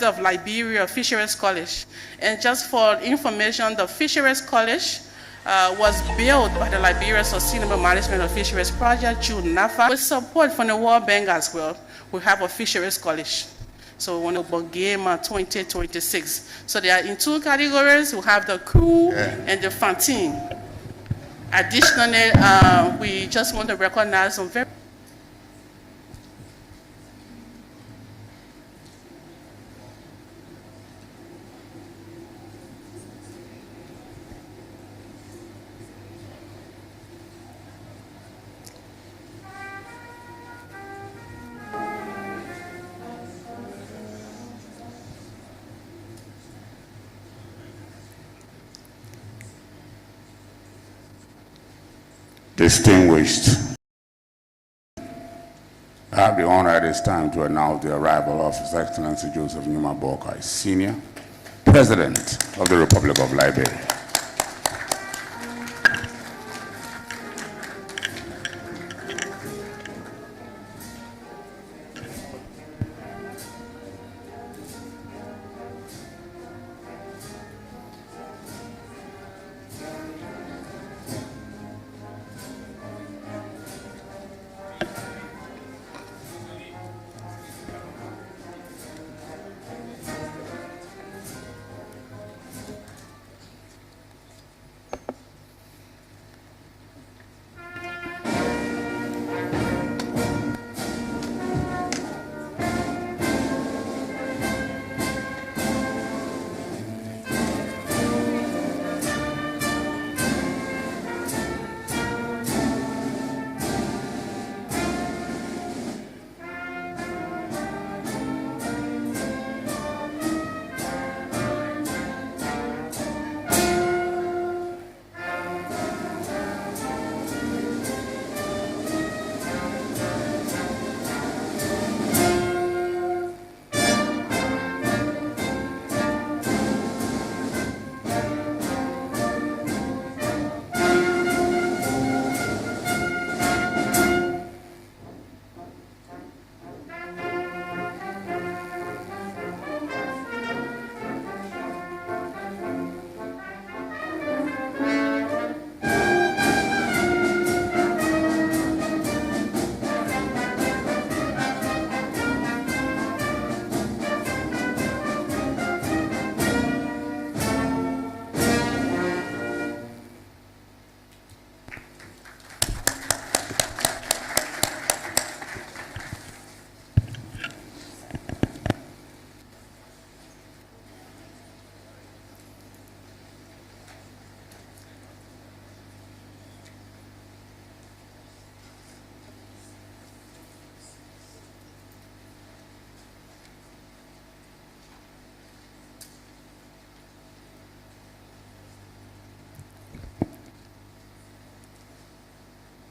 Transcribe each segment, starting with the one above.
of Liberia Fisheries College. And just for information, the Fisheries College was built by the Liberia Sustainable Management of Fisheries Project through NAFA with support from the World Bank as well. We have a Fisheries College. So we want to book game 2026. So they are in two categories. We have the crew and the fun team. Additionally, we just want to recognize some very distinguished. I have the honor at this time to announce the arrival of His Excellency Joseph Numa Boakai, Sr., President of the Republic of Liberia.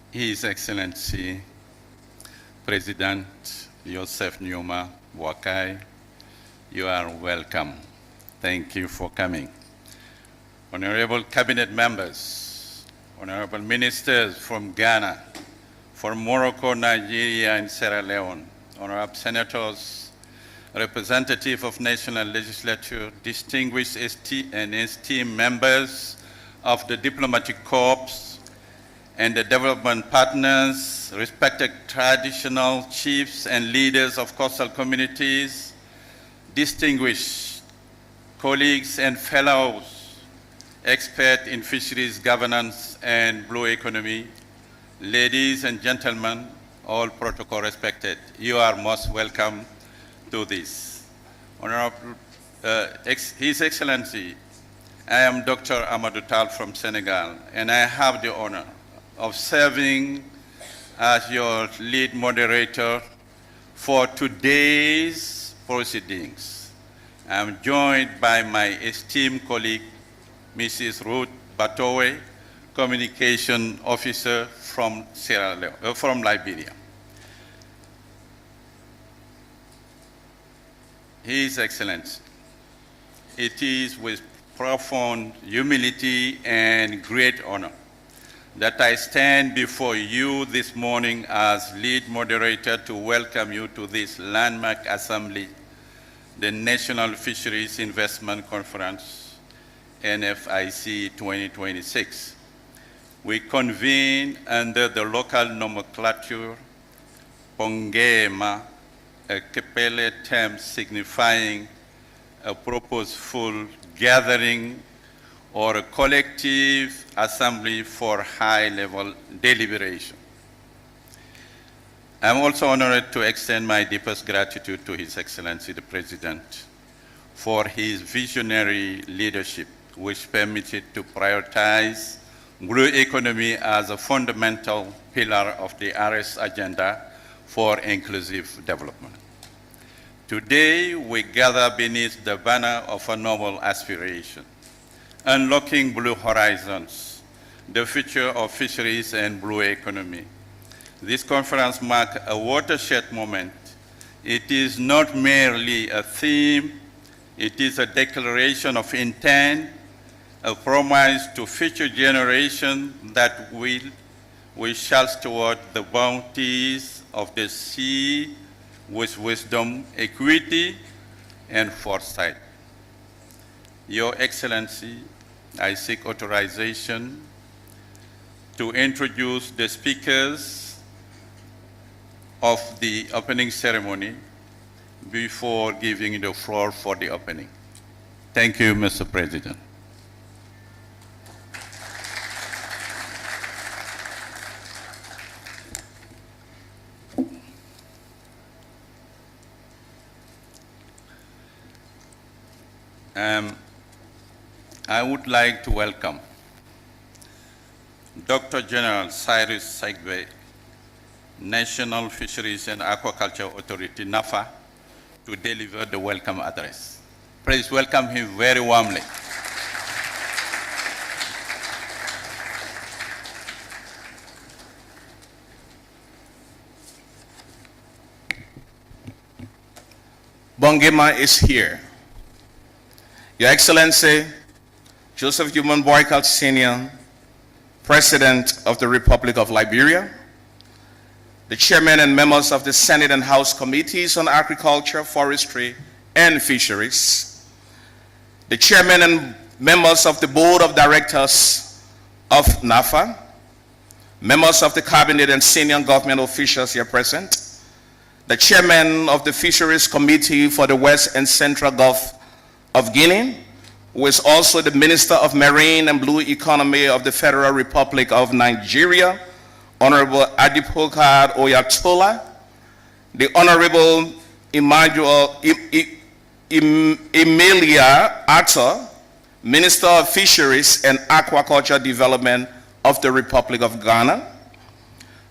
His Excellency President Joseph Numa Boakai, you are welcome. Thank you for coming. Honorable Cabinet members, honorable ministers from Ghana, from Morocco, Nigeria, and Sierra Leone, honorable senators, representative of National Legislature, distinguished and esteemed members of the diplomatic corps, and the development partners, respected traditional chiefs and leaders of coastal communities, distinguished colleagues and fellows, experts in fisheries governance and blue economy, ladies and gentlemen, all protocol respected, you are most welcome to this. Honorable, His Excellency, I am Dr. Amadou Tal from Senegal, and I have the honor of serving as your lead moderator for today's proceedings. I'm joined by my esteemed colleague, Mrs. Ruth Batowe, Communication Officer from Liberia. His Excellency, it is with profound humility and great honor that I stand before you this morning as lead moderator to welcome you to this landmark assembly the National Fisheries Investment Conference, NFIC 2026. We convene under the local nomenclature Pongema, a Kepele term signifying a purposeful gathering or a collective assembly for high-level deliberation. I'm also honored to extend my deepest gratitude to His Excellency the President for his visionary leadership, which permitted to prioritize blue economy as a fundamental pillar of the RS agenda for inclusive development. Today, we gather beneath the banner of a noble aspiration, unlocking blue horizons, the future of fisheries and blue economy. This conference marks a watershed moment. It is not merely a theme, it is a declaration of intent, a promise to future generations that we shall steward the bounties of the sea with wisdom, equity, and foresight. Your Excellency, I seek authorization to introduce the speakers of the opening ceremony before giving the floor for the opening. Thank you, Mr. President. I would like to welcome Dr. General Cyrus Saigbe, National Fisheries and Aquaculture Authority, NAFA, to deliver the welcome address. Please welcome him very warmly. Bongema is here. Your Excellency, Joseph Human Boakai Sr., President of the Republic of Liberia, the Chairman and members of the Senate and House Committees on Agriculture, Forestry, and Fisheries, the Chairman and members of the Board of Directors of NAFA, members of the Cabinet and senior government officials here present, the Chairman of the Fisheries Committee for the West and Central Gulf of Guinea, who is also the Minister of Marine and Blue Economy of the Federal Republic of Nigeria, Honorable Adipokar Oyatola, the Honorable Emilia Atta, Minister of Fisheries and Aquaculture Development of the Republic of Ghana,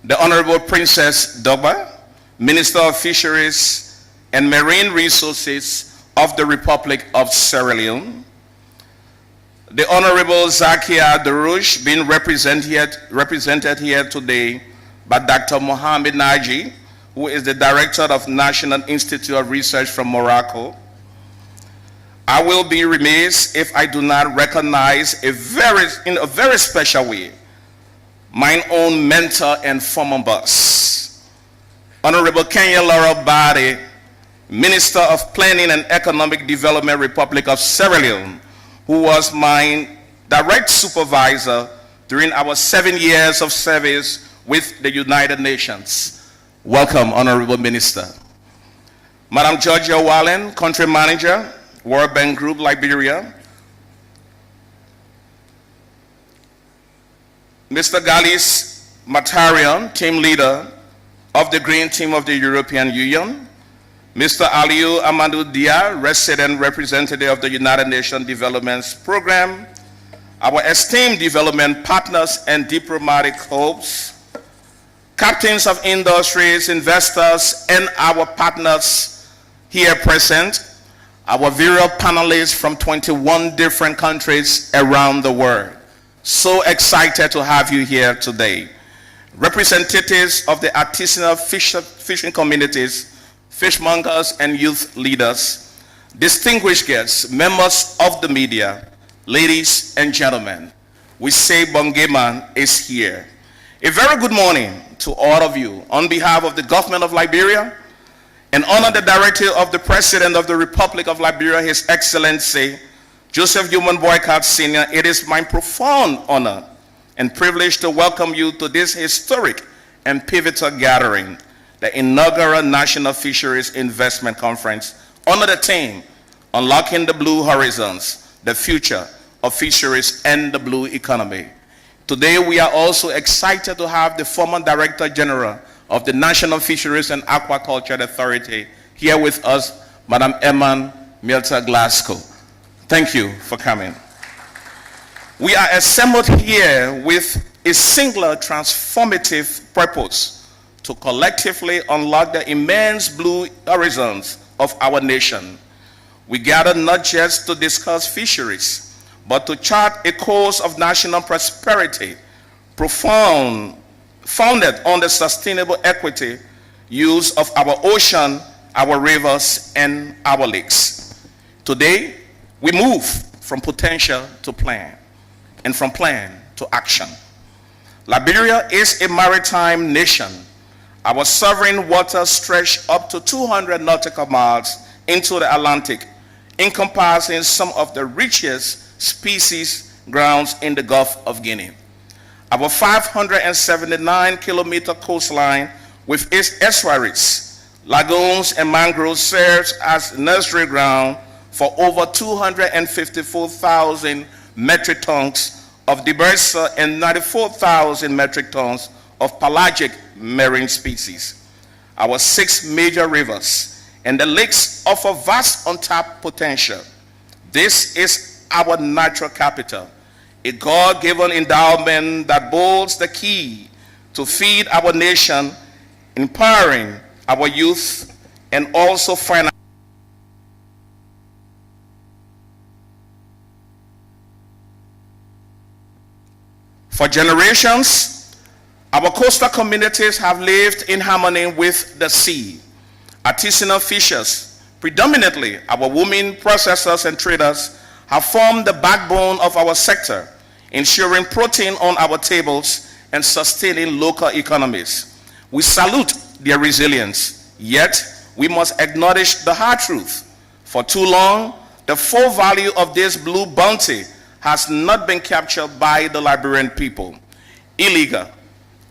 the Honorable Princess Dogba, Minister of Fisheries and Marine Resources of the Republic of Sierra Leone, the Honorable Zakia Darouche, being represented here today by Dr. Mohamed Naji, who is the Director of National Institute of Research from Morocco. I will be remiss if I do not recognize in a very special way my own mentor and former boss, Honorable Kenya Laura Bade, Minister of Planning and Economic Development, Republic of Sierra Leone, who was my direct supervisor during our 7 years of service with the United Nations. Welcome, Honorable Minister. Madam Georgia Wallen, Country Manager, World Bank Group, Liberia. Mr. Galis Matarian, Team Leader of the Green Team of the European Union. Mr. Aliou Amadou Dia, Resident Representative of the United Nations Development Program, our esteemed development partners and diplomatic hopes, captains of industries, investors, and our partners here present, our various panelists from 21 different countries around the world. So excited to have you here today. Representatives of the artisanal fishing communities, fishmongers and youth leaders, distinguished guests, members of the media, ladies and gentlemen, we say Bongema is here. A very good morning to all of you on behalf of the government of Liberia and honor the directive of the President of the Republic of Liberia, His Excellency Joseph Newman Boakai Sr., it is my profound honor and privilege to welcome you to this historic and pivotal gathering, the inaugural National Fisheries Investment Conference under the theme, Unlocking the Blue Horizons, the Future of Fisheries and the Blue Economy. Today, we are also excited to have the former Director General of the National Fisheries and Aquaculture Authority here with us, Madam Emma Milta Glasgow. Thank you for coming. We are assembled here with a singular transformative purpose to collectively unlock the immense blue horizons of our nation. We gather not just to discuss fisheries, but to chart a course of national prosperity founded on the sustainable equity use of our ocean, our rivers, and our lakes. Today, we move from potential to plan, and from plan to action. Liberia is a maritime nation. Our sovereign waters stretch up to 200 nautical miles into the Atlantic, encompassing some of the richest species grounds in the Gulf of Guinea. Our 579-kilometer coastline with its estuaries, lagoons, and mangroves serves as nursery ground for over 254,000 metric tons of diverse and 94,000 metric tons of pelagic marine species. Our 6 major rivers and the lakes offer vast untapped potential. This is our natural capital, a God-given endowment that holds the key to feed our nation, empowering our youth, and also finance. For generations, our coastal communities have lived in harmony with the sea. Artisanal fishers, predominantly our women processors and traders, have formed the backbone of our sector, ensuring protein on our tables and sustaining local economies. We salute their resilience, yet we must acknowledge the hard truth. For too long, the full value of this blue bounty has not been captured by the Liberian people. Illegal,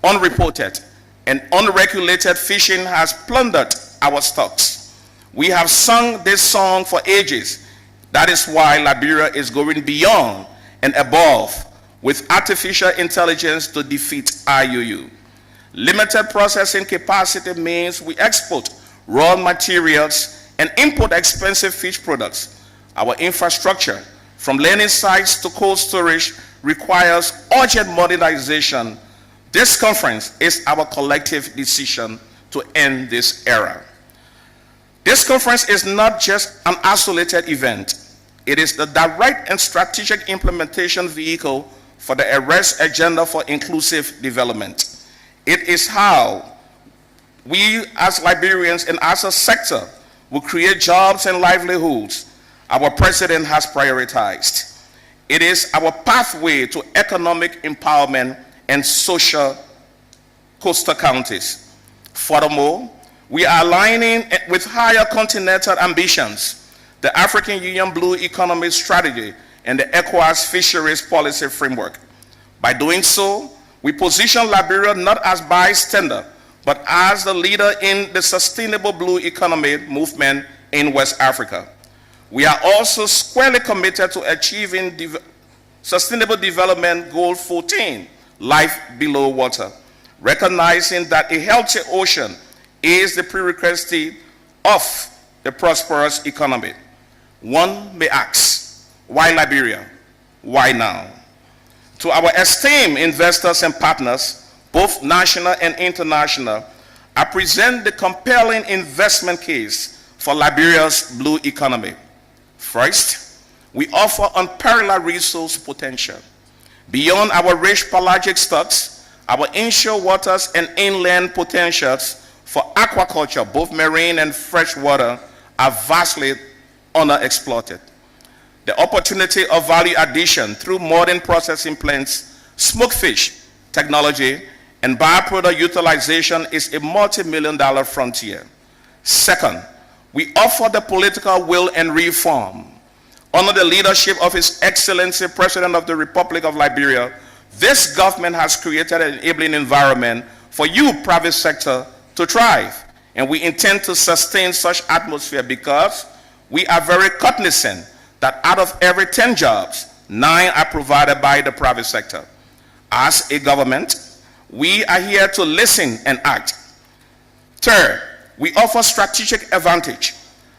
unreported, and unregulated fishing has plundered our stocks. We have sung this song for ages. That is why Liberia is going beyond and above with artificial intelligence to defeat IUU. Limited processing capacity means we export raw materials and import expensive fish products. Our infrastructure, from landing sites to cold storage, requires urgent modernization. This conference is our collective decision to end this era. This conference is not just an isolated event. It is the direct and strategic implementation vehicle for the Arrest Agenda for Inclusive Development. It is how we as Liberians and as a sector will create jobs and livelihoods our president has prioritized. It is our pathway to economic empowerment and social coastal counties. Furthermore, we are aligning with higher continental ambitions, the African Union Blue Economy Strategy and the ECOWAS Fisheries Policy Framework. By doing so, we position Liberia not as bystander, but as the leader in the sustainable blue economy movement in West Africa. We are also squarely committed to achieving Sustainable Development Goal 14, Life Below Water, recognizing that a healthy ocean is the prerequisite of the prosperous economy. One may ask, why Liberia? Why now? To our esteemed investors and partners, both national and international, I present the compelling investment case for Liberia's blue economy. First, we offer unparalleled resource potential. Beyond our rich pelagic stocks, our inshore waters and inland potentials for aquaculture, both marine and freshwater, are vastly underexploited. The opportunity of value addition through modern processing plants, smoked fish technology, and byproduct utilization is a multi-million-dollar frontier. Second, we offer the political will and reform. Under the leadership of His Excellency President of the Republic of Liberia, this government has created an enabling environment for you, private sector, to thrive. And we intend to sustain such atmosphere because we are very cognizant that out of every 10 jobs, 9 are provided by the private sector. As a government, we are here to listen and act. Third, we offer strategic advantage.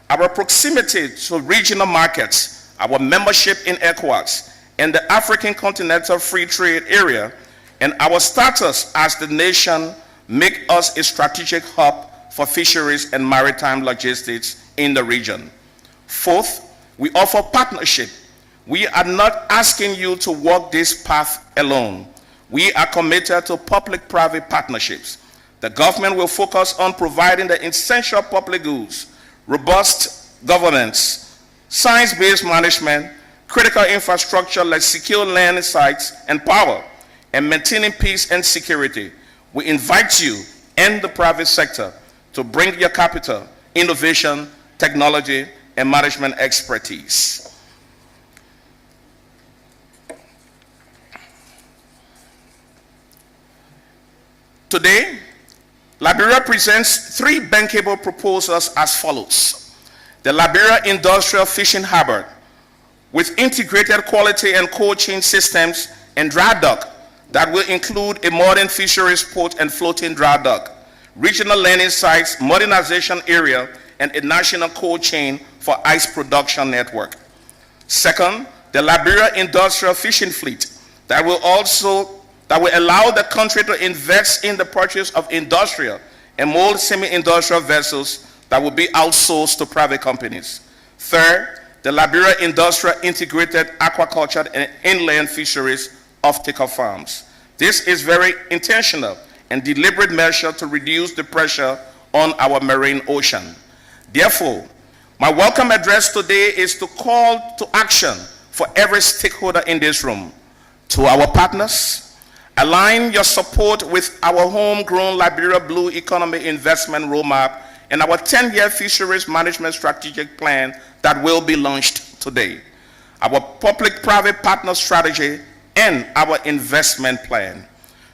Our proximity to regional markets, our membership in ECOWAS and the African Continental Free Trade Area, and our status as the nation make us a strategic hub for fisheries and maritime logistics in the region. Fourth, we offer partnership. We are not asking you to walk this path alone. We are committed to public-private partnerships. The government will focus on providing the essential public goods, robust governance, science-based management, critical infrastructure like secure land sites and power, and maintaining peace and security. We invite you and the private sector to bring your capital, innovation, technology, and management expertise. Today, Liberia presents 3 bankable proposals as follows. The Liberia Industrial Fishing Harbor, with integrated quality and cold chain systems and dry dock that will include a modern fisheries port and floating dry dock, regional landing sites, modernization area, and a national cold chain for ice production network. Second, the Liberia Industrial Fishing Fleet that will allow the country to invest in the purchase of industrial and more semi-industrial vessels that will be outsourced to private companies. Third, the Liberia Industrial Integrated Aquaculture and Inland Fisheries Optical Farms. This is very intentional and deliberate measure to reduce the pressure on our marine ocean. Therefore, my welcome address today is to call to action for every stakeholder in this room. To our partners, align your support with our homegrown Liberia Blue Economy Investment Roadmap and our 10-year fisheries management strategic plan that will be launched today, our public-private partner strategy, and our investment plan.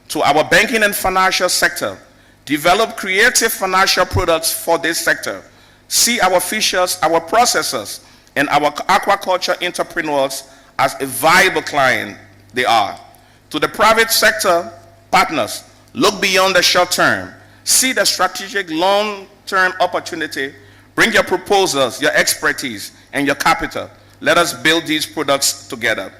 To our banking and financial sector, develop creative financial products for this sector. See our fishers, our processors, and our aquaculture entrepreneurs as a viable client they are. To the private sector partners, look beyond the short term. See the strategic long-term opportunity. Bring your proposals, your expertise, and your capital. Let us build these products together.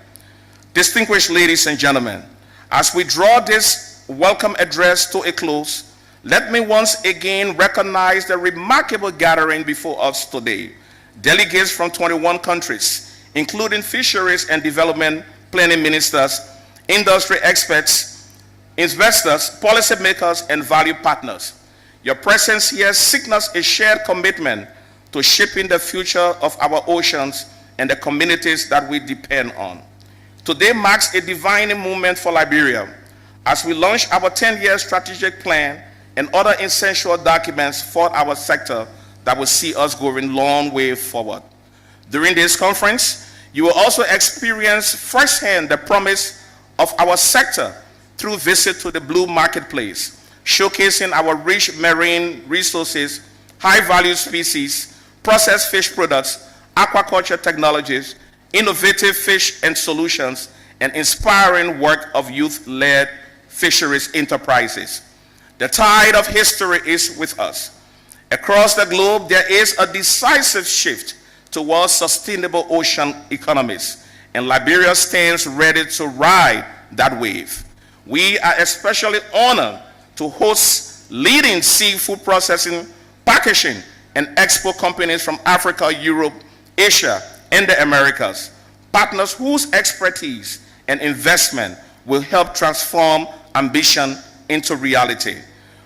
Distinguished ladies and gentlemen, as we draw this welcome address to a close, let me once again recognize the remarkable gathering before us today. Delegates from 21 countries, including fisheries and development planning ministers, industry experts, investors, policymakers, and value partners. Your presence here signals a shared commitment to shaping the future of our oceans and the communities that we depend on. Today marks a defining moment for Liberia as we launch our 10-year strategic plan and other essential documents for our sector that will see us going a long way forward. During this conference, you will also experience firsthand the promise of our sector through visit to the Blue Marketplace, showcasing our rich marine resources, high-value species, processed fish products, aquaculture technologies, innovative fish and solutions, and inspiring work of youth-led fisheries enterprises. The tide of history is with us. Across the globe, there is a decisive shift towards sustainable ocean economies, and Liberia stands ready to ride that wave. We are especially honored to host leading seafood processing, packaging, and export companies from Africa, Europe, Asia, and the Americas, partners whose expertise and investment will help transform ambition into reality.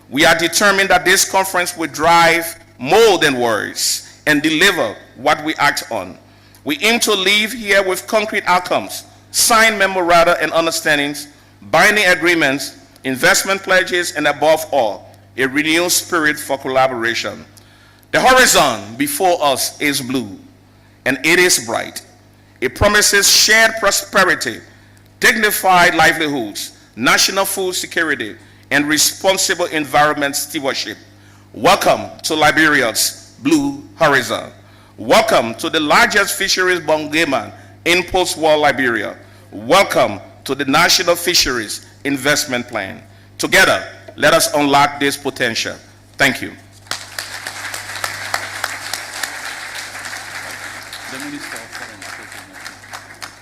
We are determined that this conference will drive more than words and deliver what we act on. We aim to leave here with concrete outcomes, signed memoranda and understandings, binding agreements, investment pledges, and above all, a renewed spirit for collaboration. The horizon before us is blue, and it is bright. It promises shared prosperity, dignified livelihoods, national food security, and responsible environment stewardship. Welcome to Liberia's Blue Horizon. Welcome to the largest fisheries bondgame in post-war Liberia. Welcome to the National Fisheries Investment Plan. Together, let us unlock this potential. Thank you. The Minister of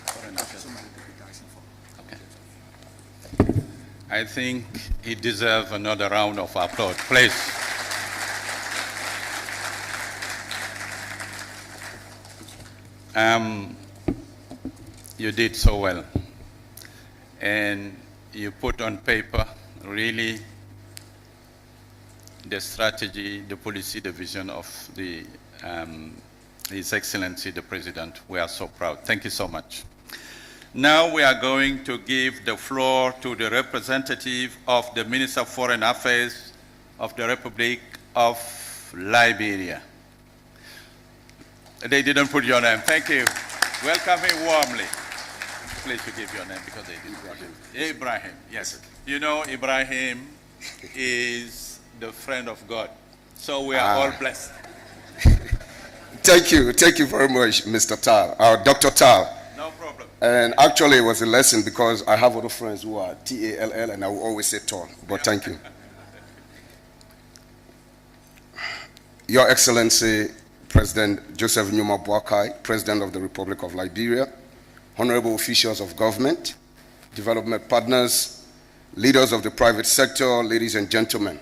Foreign Affairs. Okay. I think he deserves another round of applause, please. You did so well, and you put on paper really the strategy, the policy, the vision of His Excellency the President. We are so proud. Thank you so much. Now we are going to give the floor to the representative of the Minister of Foreign Affairs of the Republic of Liberia. They didn't put your name. Thank you. Welcome him warmly. Please to give your name because they didn't put it. Ibrahim, yes. You know, Ibrahim is the friend of God. So we are all blessed. Thank you very much, Mr. Tal, Dr. Tal. No problem. And actually, it was a lesson because I have other friends who are T-A-L-L, and I will always say Tal, but thank you. Your Excellency, President Joseph Numa Boakai, President of the Republic of Liberia, honorable officials of government, development partners, leaders of the private sector, ladies and gentlemen.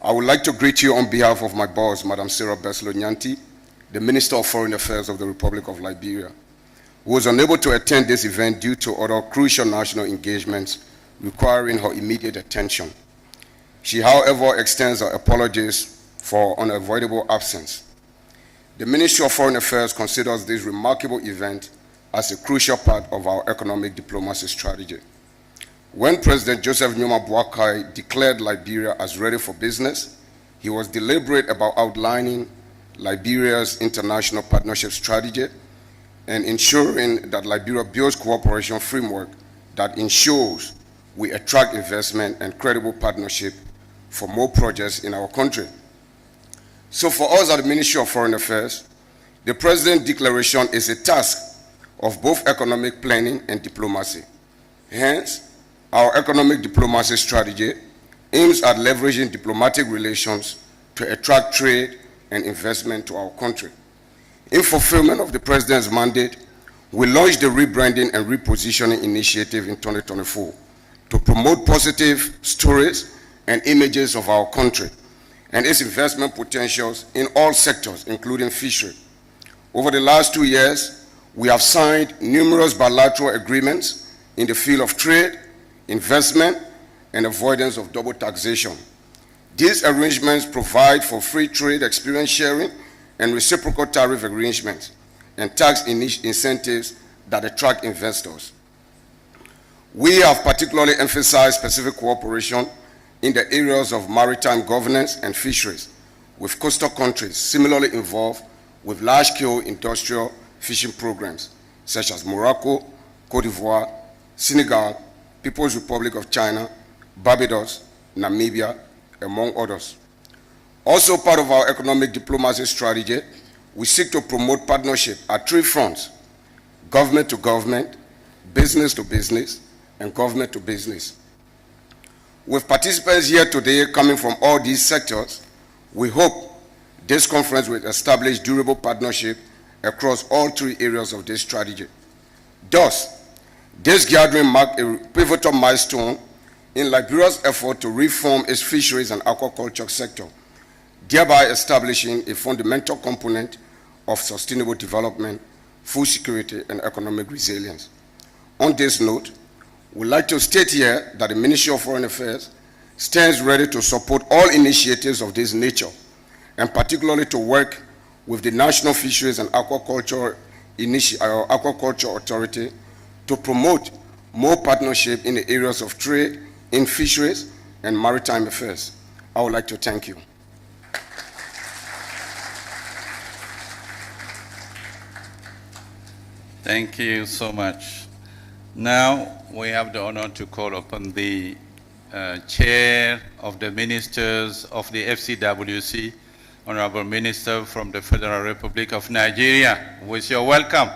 I would like to greet you on behalf of my boss, Madam Sarah Beslo Nyanti, the Minister of Foreign Affairs of the Republic of Liberia, who was unable to attend this event due to other crucial national engagements requiring her immediate attention. She, however, extends her apologies for unavoidable absence. The Ministry of Foreign Affairs considers this remarkable event as a crucial part of our economic diplomacy strategy. When President Joseph Numa Boakai declared Liberia as ready for business, he was deliberate about outlining Liberia's international partnership strategy and ensuring that Liberia builds cooperation framework that ensures we attract investment and credible partnership for more projects in our country. So for us at the Ministry of Foreign Affairs, the President's declaration is a task of both economic planning and diplomacy. Hence, our economic diplomacy strategy aims at leveraging diplomatic relations to attract trade and investment to our country. In fulfillment of the President's mandate, we launched the Rebranding and Repositioning Initiative in 2024 to promote positive stories and images of our country and its investment potentials in all sectors, including fishery. Over the last 2 years, we have signed numerous bilateral agreements in the field of trade, investment, and avoidance of double taxation. These arrangements provide for free trade experience sharing and reciprocal tariff arrangements and tax incentives that attract investors. We have particularly emphasized specific cooperation in the areas of maritime governance and fisheries with coastal countries similarly involved with large-scale industrial fishing programs such as Morocco, Cote d'Ivoire, Senegal, People's Republic of China, Barbados, Namibia, among others. Also part of our economic diplomacy strategy, we seek to promote partnership at 3 fronts: government to government, business to business, and government to business. With participants here today coming from all these sectors, we hope this conference will establish durable partnership across all 3 areas of this strategy. Thus, this gathering marked a pivotal milestone in Liberia's effort to reform its fisheries and aquaculture sector, thereby establishing a fundamental component of sustainable development, food security, and economic resilience. On this note, we'd like to state here that the Ministry of Foreign Affairs stands ready to support all initiatives of this nature, and particularly to work with the National Fisheries and Aquaculture Authority to promote more partnership in the areas of trade, in fisheries, and maritime affairs. I would like to thank you. Thank you so much. Now we have the honor to call upon the Chair of the Ministers of the FCWC, Honorable Minister from the Federal Republic of Nigeria. With your welcome.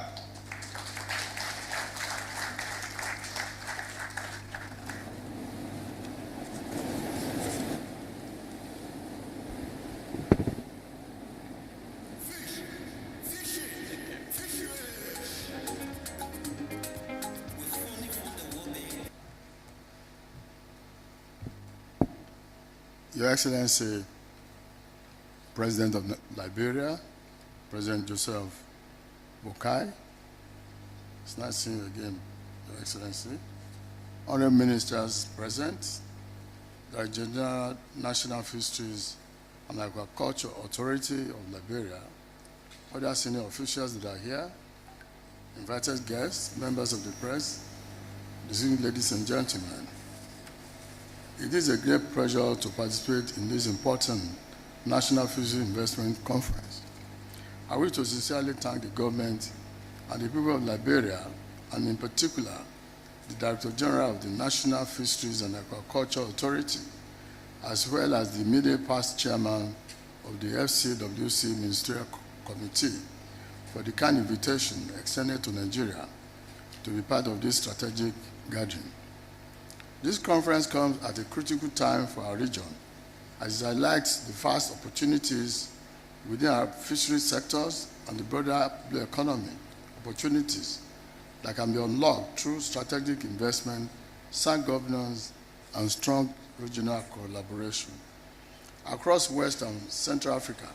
Your Excellency, President of Liberia, President Joseph Boakai, it's nice seeing you again, Your Excellency. Honorable Ministers present, the General National Fisheries and Agriculture Authority of Liberia, other senior officials that are here, invited guests, members of the press, distinguished ladies and gentlemen. It is a great pleasure to participate in this important National Fisheries Investment Conference. I wish to sincerely thank the government and the people of Liberia, and in particular, the Director General of the National Fisheries and Agriculture Authority, as well as the immediate past chairman of the FCWC Ministerial Committee, for the kind invitation extended to Nigeria to be part of this strategic gathering. This conference comes at a critical time for our region, as it highlights the vast opportunities within our fisheries sectors and the broader blue economy opportunities that can be unlocked through strategic investment, sound governance, and strong regional collaboration. Across West and Central Africa,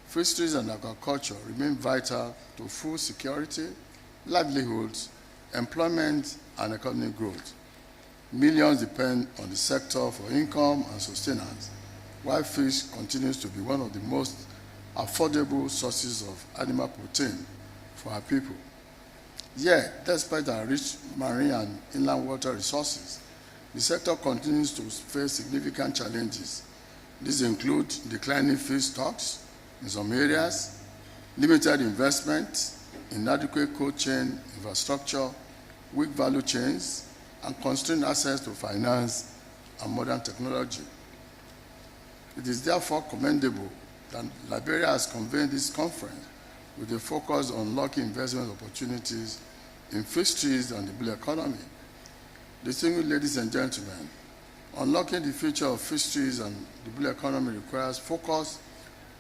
fisheries and agriculture remain vital to food security, livelihoods, employment, and economic growth. Millions depend on the sector for income and sustenance, while fish continues to be one of the most affordable sources of animal protein for our people. Yet, despite our rich marine and inland water resources, the sector continues to face significant challenges. These include declining fish stocks in some areas, limited investment, inadequate cold chain infrastructure, weak value chains, and constrained access to finance and modern technology. It is therefore commendable that Liberia has convened this conference with a focus on unlocking investment opportunities in fisheries and the blue economy. Distinguished ladies and gentlemen, unlocking the future of fisheries and the blue economy requires focus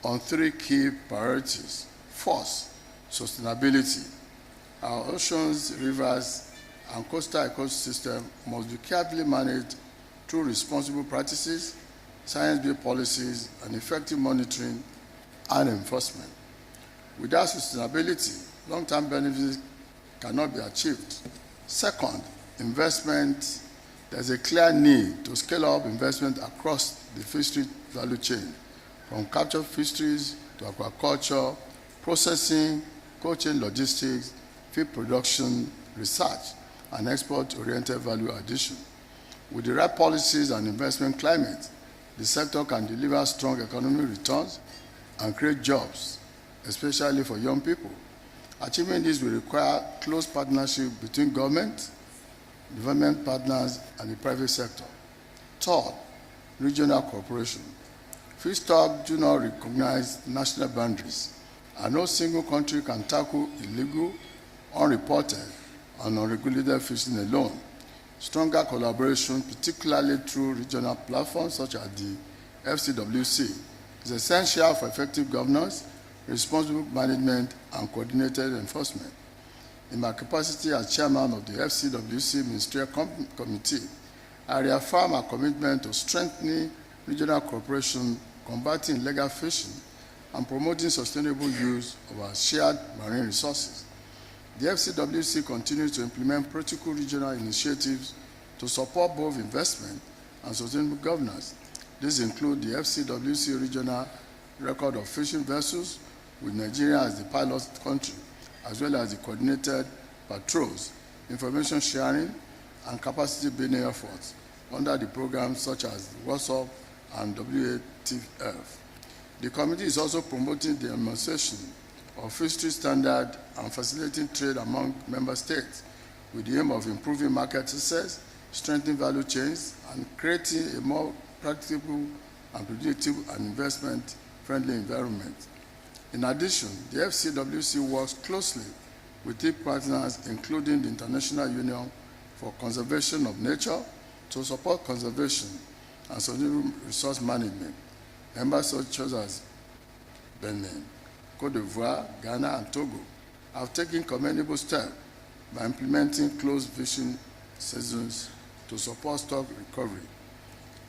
on three key priorities. First, sustainability. Our oceans, rivers, and coastal ecosystem must be carefully managed through responsible practices, science-based policies, and effective monitoring and enforcement. Without sustainability, long-term benefits cannot be achieved. Second, investment. There's a clear need to scale up investment across the fishery value chain, from captured fisheries to aquaculture, processing, cold chain logistics, feed production, research, and export-oriented value addition. With the right policies and investment climate, the sector can deliver strong economic returns and create jobs, especially for young people. Achieving this will require close partnership between government, development partners, and the private sector. Third, regional cooperation. Fish stocks do not recognize national boundaries, and no single country can tackle illegal, unreported, and unregulated fishing alone. Stronger collaboration, particularly through regional platforms such as the FCWC, is essential for effective governance, responsible management, and coordinated enforcement. In my capacity as chairman of the FCWC Ministerial Committee, I reaffirm our commitment to strengthening regional cooperation, combating illegal fishing, and promoting sustainable use of our shared marine resources. The FCWC continues to implement practical regional initiatives to support both investment and sustainable governance. These include the FCWC Regional Record of Fishing Vessels, with Nigeria as the pilot country, as well as the coordinated patrols, information sharing, and capacity building efforts under the programs such as WhatsApp and WATF. The committee is also promoting the demonstration of fisheries standard and facilitating trade among member states with the aim of improving market access, strengthening value chains, and creating a more practicable and predictable and investment-friendly environment. In addition, the FCWC works closely with its partners, including the International Union for Conservation of Nature, to support conservation and sustainable resource management. Members such as Benin, Cote d'Ivoire, Ghana, and Togo have taken commendable steps by implementing closed fishing seasons to support stock recovery.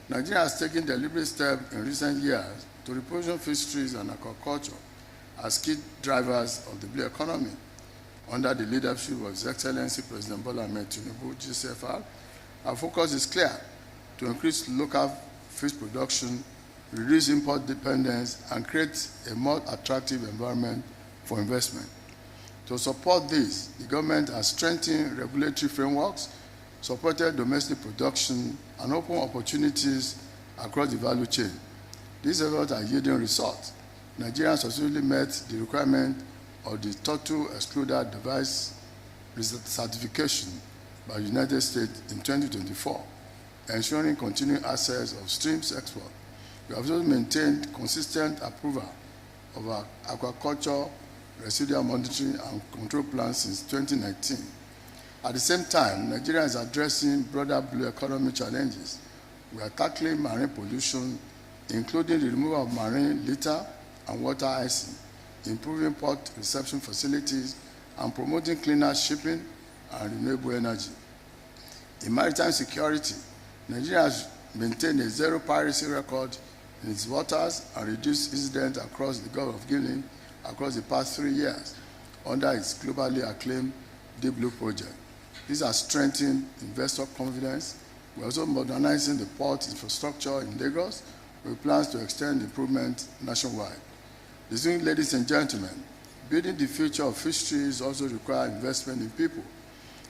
Nigeria has taken deliberate steps in recent years to reposition fisheries and aquaculture as key drivers of the blue economy. Under the leadership of His Excellency President Bola Ahmed Tinubu, GCFR, our focus is clear: to increase local fish production, reduce import dependence, and create a more attractive environment for investment. To support this, the government has strengthened regulatory frameworks, supported domestic production, and opened opportunities across the value chain. These efforts are yielding results. Nigeria successfully met the requirement of the Total Excluded Device certification by the United States in 2024, ensuring continued access of streams export. We have also maintained consistent approval of our aquaculture residual monitoring and control plans since 2019. At the same time, Nigeria is addressing broader blue economy challenges. We are tackling marine pollution, including the removal of marine litter and water icing, improving port reception facilities, and promoting cleaner shipping and renewable energy. In maritime security, Nigeria has maintained a zero piracy record in its waters and reduced incidents across the Gulf of Guinea across the past 3 years under its globally acclaimed Deep Blue project. These have strengthened investor confidence. We're also modernizing the port infrastructure in Lagos with plans to extend improvement nationwide. Distinguished ladies and gentlemen, building the future of fisheries also requires investment in people.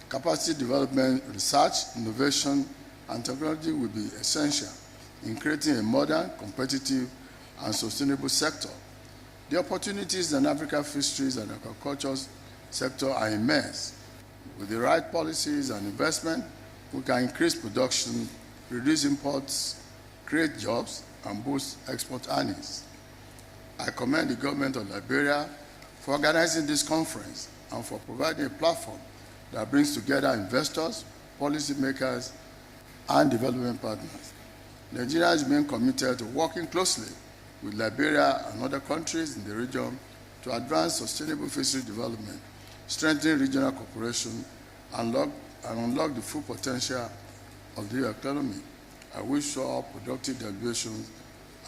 Capacity development, research, innovation, and technology will be essential in creating a modern, competitive, and sustainable sector. The opportunities in African fisheries and aquaculture sector are immense. With the right policies and investment, we can increase production, reduce imports, create jobs, and boost export earnings. I commend the government of Liberia for organizing this conference and for providing a platform that brings together investors, policymakers, and development partners. Nigeria remains committed to working closely with Liberia and other countries in the region to advance sustainable fishery development, strengthen regional cooperation, and unlock the full potential of the economy. I wish you all productive deliberations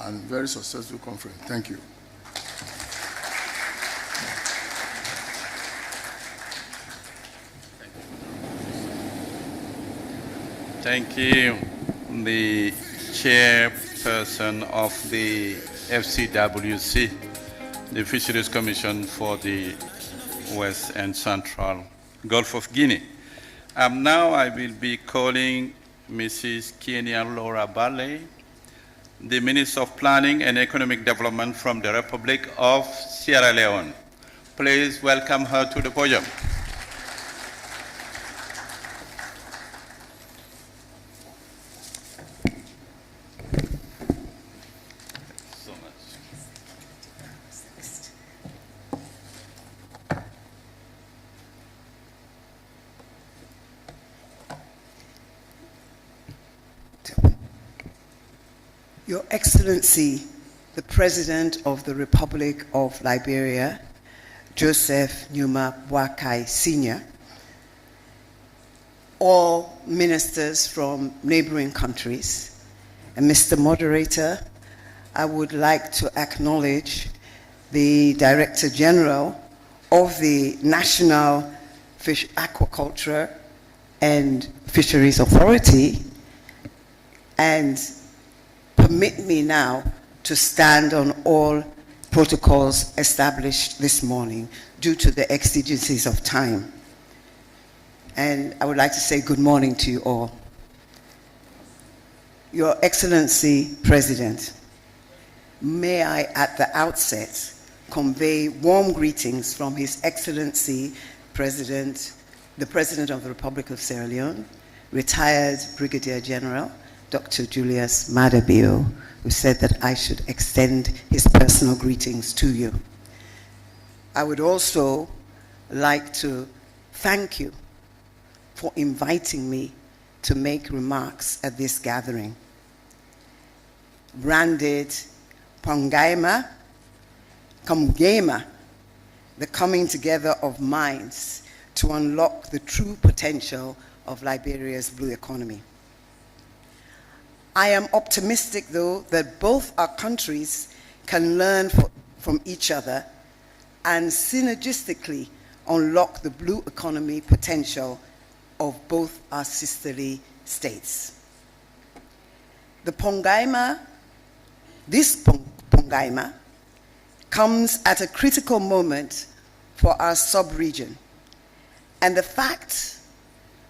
and very successful conference. Thank you. Thank you, the chairperson of the FCWC, the Fisheries Commission for the West and Central Gulf of Guinea. Now I will be calling Mrs. Kenya Laura Baley, the Minister of Planning and Economic Development from the Republic of Sierra Leone. Please welcome her to the podium. Your Excellency, the President of the Republic of Liberia, Joseph Numa Boakai Sr., all ministers from neighboring countries, and Mr. Moderator, I would like to acknowledge the Director General of the National Aquaculture and Fisheries Authority, and permit me now to stand on all protocols established this morning due to the exigencies of time. And I would like to say good morning to you all. Your Excellency President, may I at the outset convey warm greetings from His Excellency the President of the Republic of Sierra Leone, retired Brigadier General Dr. Julius Maada Bio, who said that I should extend his personal greetings to you. I would also like to thank you for inviting me to make remarks at this gathering. Branded Pangaima, Kamugema, the coming together of minds to unlock the true potential of Liberia's blue economy. I am optimistic, though, that both our countries can learn from each other and synergistically unlock the blue economy potential of both our sisterly states. This Pongaima comes at a critical moment for our sub-region. And the fact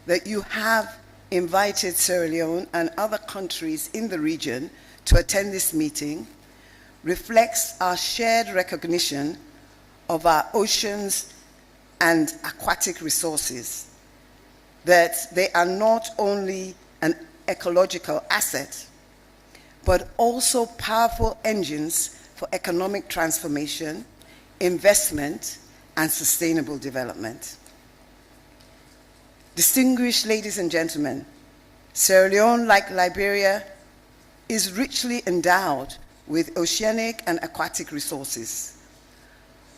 that you have invited Sierra Leone and other countries in the region to attend this meeting reflects our shared recognition of our oceans and aquatic resources, that they are not only an ecological asset, but also powerful engines for economic transformation, investment, and sustainable development. Distinguished ladies and gentlemen, Sierra Leone, like Liberia, is richly endowed with oceanic and aquatic resources.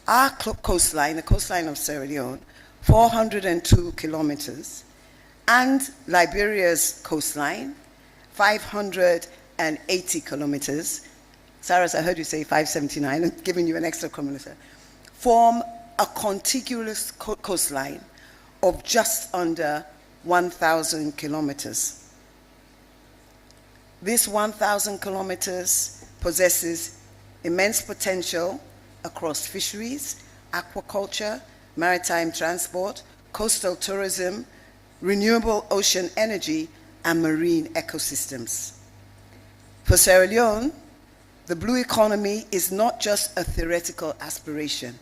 Our coastline, the coastline of Sierra Leone, 402 kilometers, and Liberia's coastline, 580 kilometers, Cyrus, I heard you say 579, I'm giving you an extra kilometer, form a contiguous coastline of just under 1,000 kilometers. This 1,000 kilometers possesses immense potential across fisheries, aquaculture, maritime transport, coastal tourism, renewable ocean energy, and marine ecosystems. For Sierra Leone, the blue economy is not just a theoretical aspiration.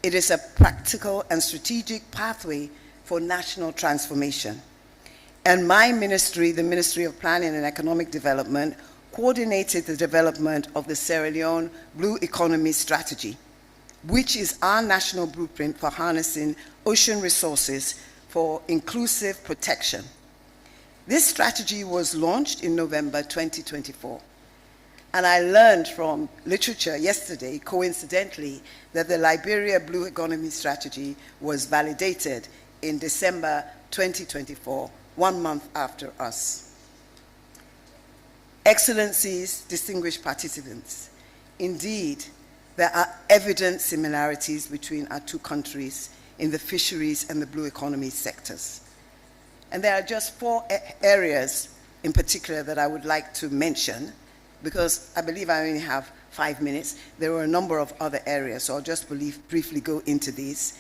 It is a practical and strategic pathway for national transformation. And my ministry, the Ministry of Planning and Economic Development, coordinated the development of the Sierra Leone Blue Economy Strategy, which is our national blueprint for harnessing ocean resources for inclusive protection. This strategy was launched in November 2024. And I learned from literature yesterday, coincidentally, that the Liberia Blue Economy Strategy was validated in December 2024, 1 month after us. Excellencies, distinguished participants, indeed, there are evident similarities between our two countries in the fisheries and the blue economy sectors. And there are just 4 areas in particular that I would like to mention, because I believe I only have 5 minutes. There were a number of other areas, so I'll just briefly go into these.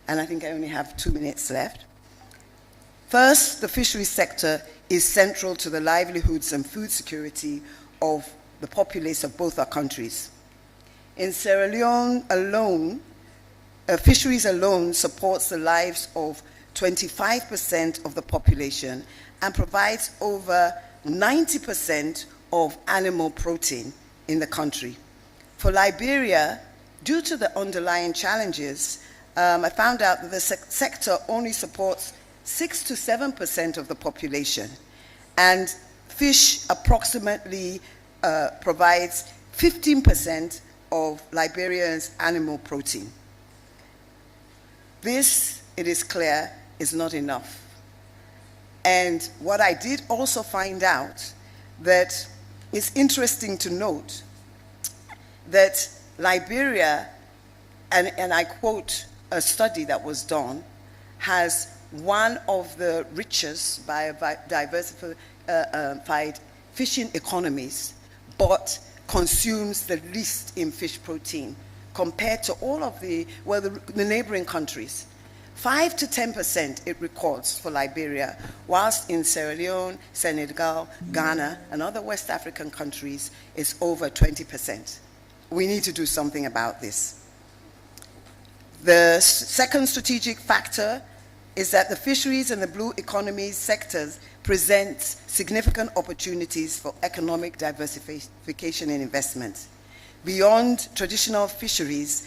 And I think I only have 2 minutes left. First, the fisheries sector is central to the livelihoods and food security of the populace of both our countries. In Sierra Leone alone, fisheries alone supports the lives of 25% of the population and provides over 90% of animal protein in the country. For Liberia, due to the underlying challenges, I found out that the sector only supports 6 to 7% of the population, and fish approximately provides 15% of Liberia's animal protein. This, it is clear, is not enough. And what I did also find out, that it's interesting to note that Liberia, and I quote a study that was done, has one of the richest biodiversified fishing economies, but consumes the least in fish protein compared to all of the neighboring countries. 5 to 10% it records for Liberia, whilst in Sierra Leone, Senegal, Ghana, and other West African countries, it's over 20%. We need to do something about this. The second strategic factor is that the fisheries and the blue economy sectors present significant opportunities for economic diversification and investment. Beyond traditional fisheries,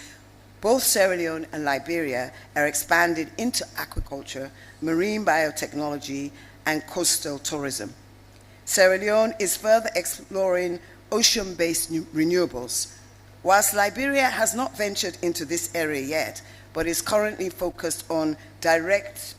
both Sierra Leone and Liberia are expanded into aquaculture, marine biotechnology, and coastal tourism. Sierra Leone is further exploring ocean-based renewables, whilst Liberia has not ventured into this area yet, but is currently focused on direct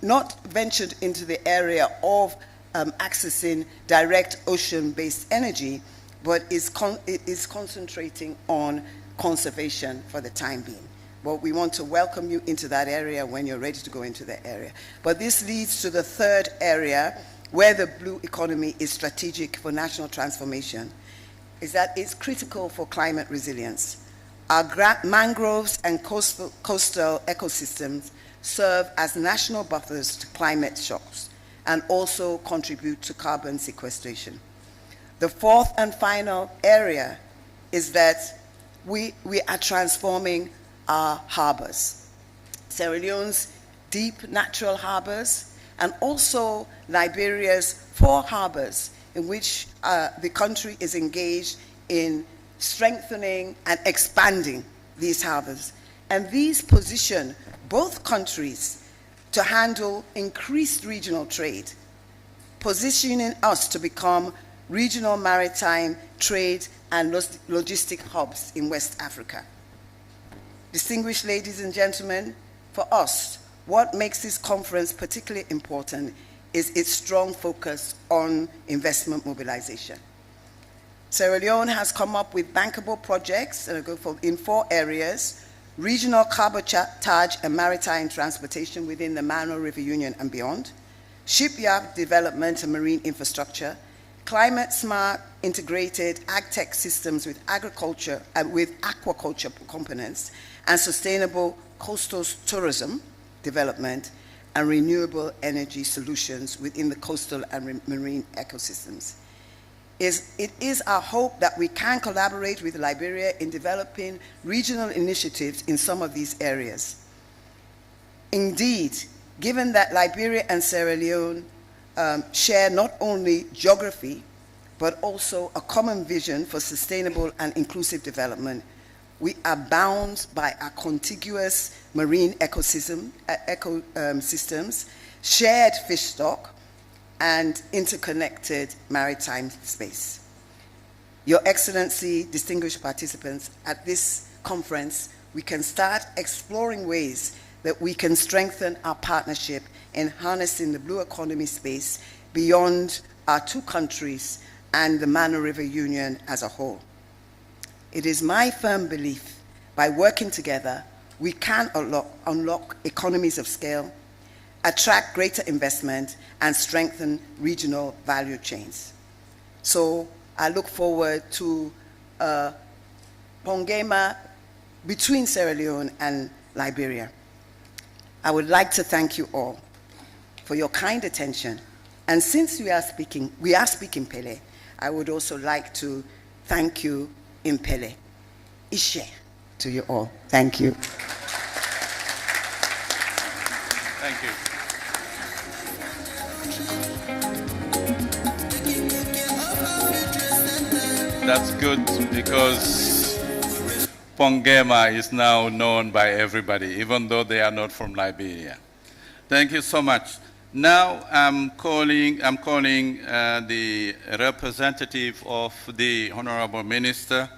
not ventured into the area of accessing direct ocean-based energy, but is concentrating on conservation for the time being. But we want to welcome you into that area when you're ready to go into the area. But this leads to the third area where the blue economy is strategic for national transformation, is that it's critical for climate resilience. Our mangroves and coastal ecosystems serve as national buffers to climate shocks and also contribute to carbon sequestration. The fourth and final area is that we are transforming our harbors. Sierra Leone's deep natural harbors and also Liberia's 4 harbors in which the country is engaged in strengthening and expanding these harbors. And these position both countries to handle increased regional trade, positioning us to become regional maritime trade and logistic hubs in West Africa. Distinguished ladies and gentlemen, for us, what makes this conference particularly important is its strong focus on investment mobilization. Sierra Leone has come up with bankable projects in 4 areas: regional cabotage and maritime transportation within the Mano River Union and beyond, shipyard development and marine infrastructure, climate smart integrated ag-tech systems with agriculture and with aquaculture components, and sustainable coastal tourism development and renewable energy solutions within the coastal and marine ecosystems. It is our hope that we can collaborate with Liberia in developing regional initiatives in some of these areas. Indeed, given that Liberia and Sierra Leone share not only geography, but also a common vision for sustainable and inclusive development, we are bound by our contiguous marine ecosystems, shared fish stock, and interconnected maritime space. Your Excellency, distinguished participants, at this conference, we can start exploring ways that we can strengthen our partnership in harnessing the blue economy space beyond our 2 countries and the Mano River Union as a whole. It is my firm belief, by working together, we can unlock economies of scale, attract greater investment, and strengthen regional value chains. So I look forward to Pongema between Sierra Leone and Liberia. I would like to thank you all for your kind attention. And since we are speaking Pele, I would also like to thank you in Pele. Ishe to you all. Thank you. Thank you. That's good because Pongema is now known by everybody, even though they are not from Liberia. Thank you so much. Now I'm calling the representative of the Honorable Minister,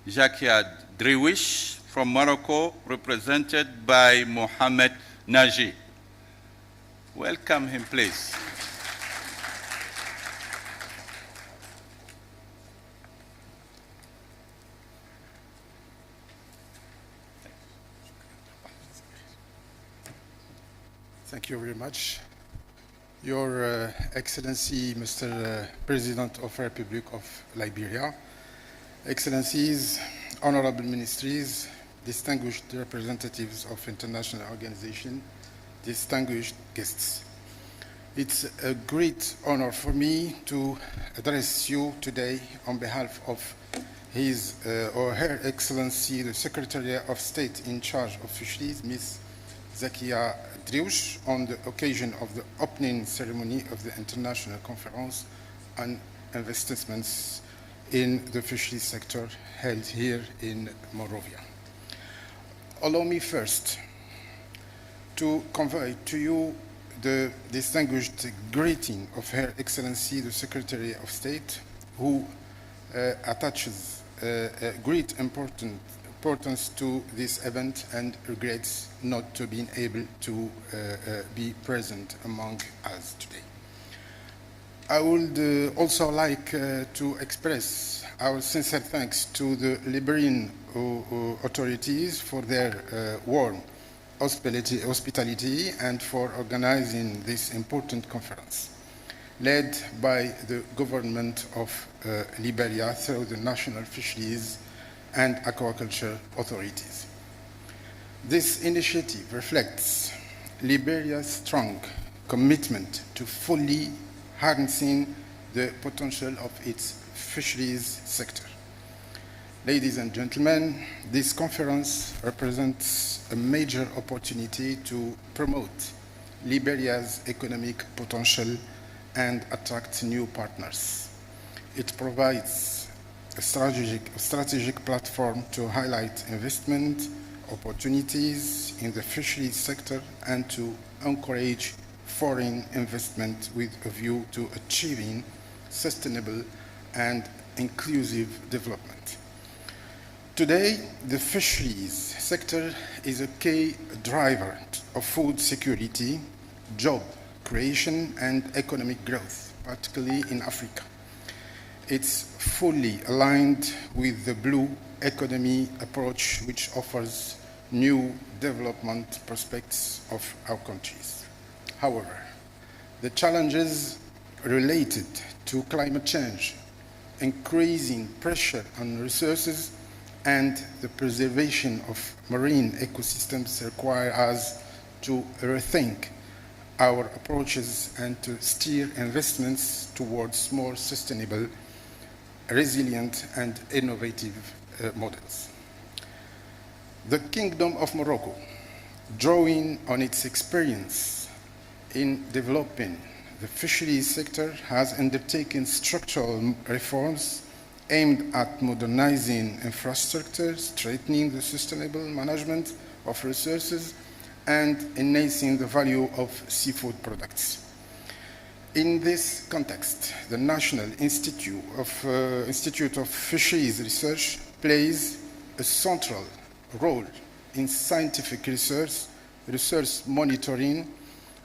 Jakia Driwish from Morocco, represented by Mohamed Naji. Welcome him, please. Thank you very much. Your Excellency, Mr. President of the Republic of Liberia, Excellencies, Honorable Ministries, distinguished representatives of international organizations, distinguished guests. It's a great honor for me to address you today on behalf of His or Her Excellency, the Secretary of State in charge of Fisheries, Ms. Zakia Driouche, on the occasion of the opening ceremony of the International Conference on Investments in the Fisheries sector held here in Monrovia. Allow me first to convey to you the distinguished greeting of Her Excellency, the Secretary of State, who attaches great importance to this event and regrets not to being able to be present among us today. I would also like to express our sincere thanks to the Liberian authorities for their warm hospitality and for organizing this important conference, led by the government of Liberia through the National Fisheries and Aquaculture authorities. This initiative reflects Liberia's strong commitment to fully harnessing the potential of its fisheries sector. Ladies and gentlemen, this conference represents a major opportunity to promote Liberia's economic potential and attract new partners. It provides a strategic platform to highlight investment opportunities in the fisheries sector and to encourage foreign investment with a view to achieving sustainable and inclusive development. Today, the fisheries sector is a key driver of food security, job creation, and economic growth, particularly in Africa. It's fully aligned with the blue economy approach, which offers new development prospects of our countries. However, the challenges related to climate change, increasing pressure on resources, and the preservation of marine ecosystems require us to rethink our approaches and to steer investments towards more sustainable, resilient, and innovative models. The Kingdom of Morocco, drawing on its experience in developing the fisheries sector, has undertaken structural reforms aimed at modernizing infrastructure, strengthening the sustainable management of resources, and enhancing the value of seafood products. In this context, the National Institute of Fisheries Research plays a central role in scientific research monitoring,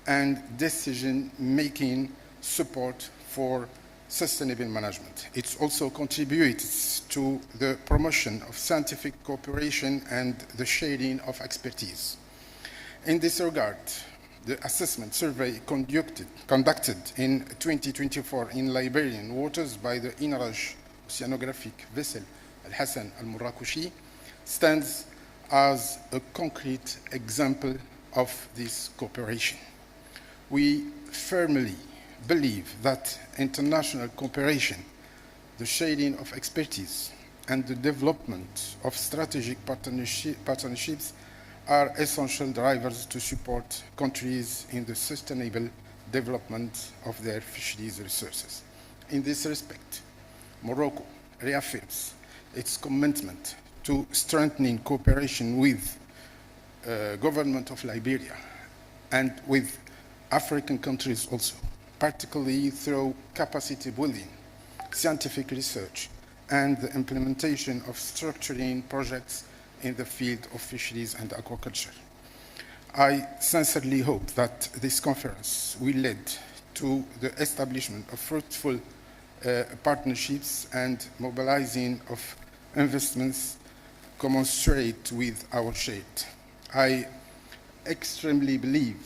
and decision-making support for sustainable management. It also contributes to the promotion of scientific cooperation and the sharing of expertise. In this regard, the assessment survey conducted in 2024 in Liberian waters by the INRAJ oceanographic vessel Al-Hassan Al-Murakushi stands as a concrete example of this cooperation. We firmly believe that international cooperation, the sharing of expertise, and the development of strategic partnerships are essential drivers to support countries in the sustainable development of their fisheries resources. In this respect, Morocco reaffirms its commitment to strengthening cooperation with the government of Liberia and with African countries also, particularly through capacity building, scientific research, and the implementation of structuring projects in the field of fisheries and aquaculture. I sincerely hope that this conference will lead to the establishment of fruitful partnerships and mobilizing of investments commensurate with our shade. I extremely believe,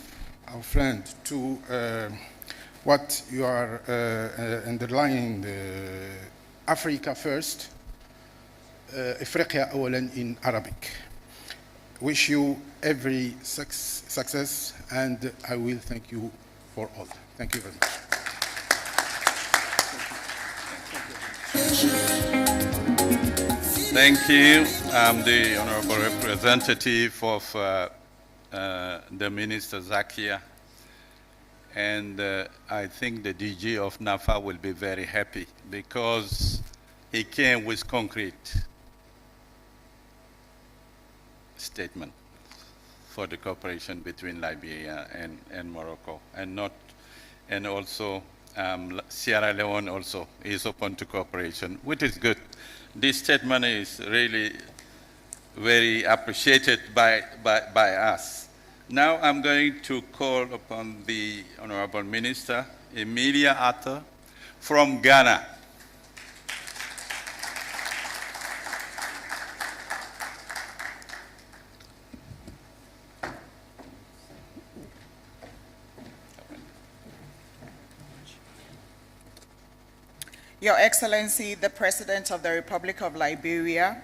our friend, to what you are underlying, Africa first, Africa أولا in Arabic. Wish you every success, and I will thank you for all. Thank you very much. Thank you. I'm the honorable representative of the Minister Zakia, and I think the DG of NAFA will be very happy because he came with concrete statement for the cooperation between Liberia and Morocco, and also Sierra Leone also is open to cooperation, which is good. This statement is really very appreciated by us. Now I'm going to call upon the Honorable Minister, Emilia Arthur, from Ghana. Your Excellency, the President of the Republic of Liberia,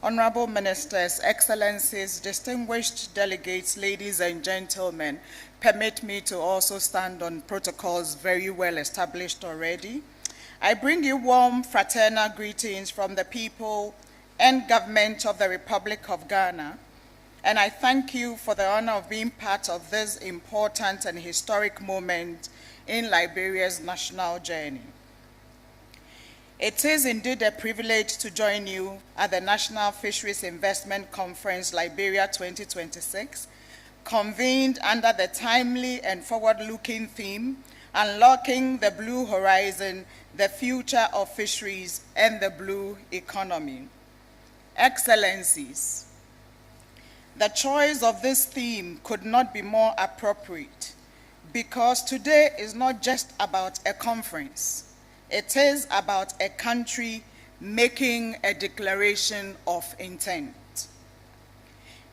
Honorable Ministers, Excellencies, distinguished delegates, ladies and gentlemen, permit me to also stand on protocols very well established already. I bring you warm fraternal greetings from the people and government of the Republic of Ghana, and I thank you for the honor of being part of this important and historic moment in Liberia's national journey. It is indeed a privilege to join you at the National Fisheries Investment Conference Liberia 2026, convened under the timely and forward-looking theme, Unlocking the Blue Horizon, the Future of Fisheries and the Blue Economy. Excellencies, the choice of this theme could not be more appropriate because today is not just about a conference. It is about a country making a declaration of intent.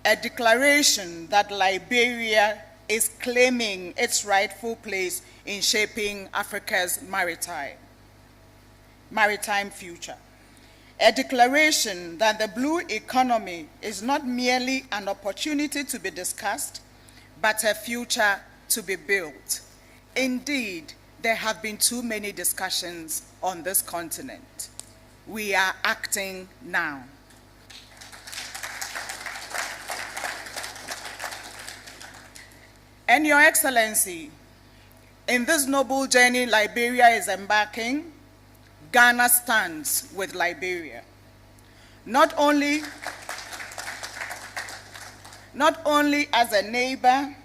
A declaration that Liberia is claiming its rightful place in shaping Africa's maritime future. A declaration that the blue economy is not merely an opportunity to be discussed, but a future to be built. Indeed, there have been too many discussions on this continent. We are acting now. And Your Excellency, in this noble journey Liberia is embarking, Ghana stands with Liberia. Not only as a neighbor,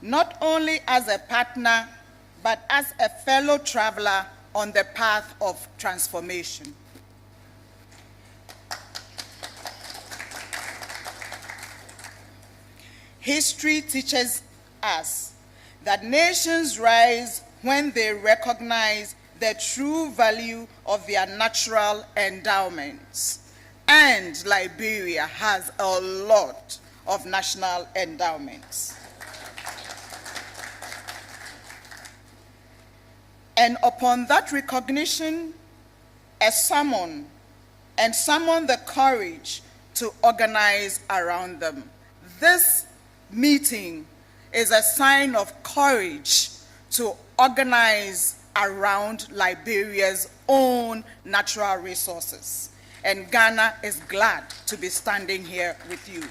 not only as a partner, but as a fellow traveler on the path of transformation. History teaches us that nations rise when they recognize the true value of their natural endowments. And Liberia has a lot of national endowments. And upon that recognition, summon the courage to organize around them. This meeting is a sign of courage to organize around Liberia's own natural resources. And Ghana is glad to be standing here with you.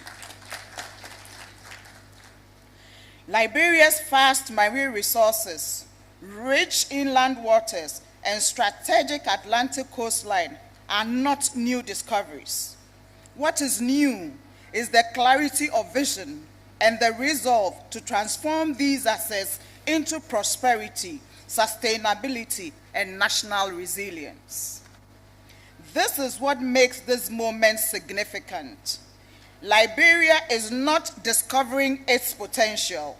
Liberia's vast marine resources, rich inland waters, and strategic Atlantic coastline are not new discoveries. What is new is the clarity of vision and the resolve to transform these assets into prosperity, sustainability, and national resilience. This is what makes this moment significant. Liberia is not discovering its potential.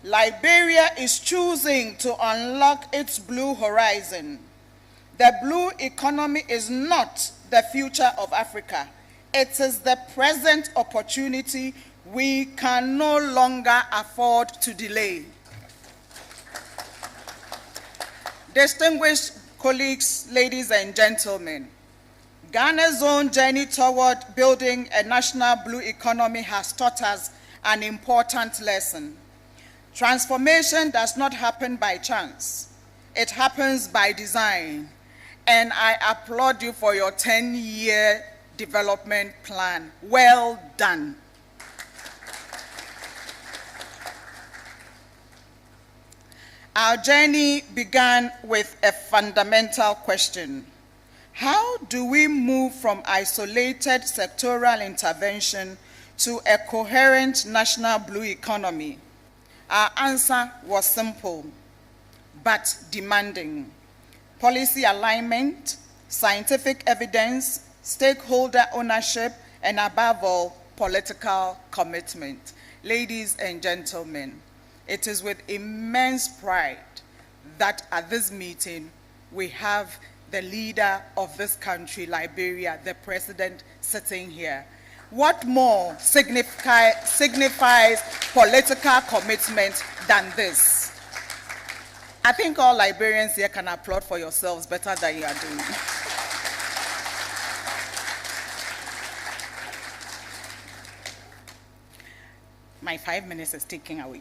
Liberia is choosing to unlock its blue horizon. The blue economy is not the future of Africa. It is the present opportunity we can no longer afford to delay. Distinguished colleagues, ladies and gentlemen, Ghana's own journey toward building a national blue economy has taught us an important lesson. Transformation does not happen by chance. It happens by design. And I applaud you for your 10-year development plan. Well done. Our journey began with a fundamental question. How do we move from isolated sectoral intervention to a coherent national blue economy? Our answer was simple, but demanding. Policy alignment, scientific evidence, stakeholder ownership, and above all, political commitment. Ladies and gentlemen, it is with immense pride that at this meeting we have the leader of this country, Liberia, the president, sitting here. What more signifies political commitment than this? I think all Liberians here can applaud for yourselves better than you are doing. My 5 minutes is ticking away.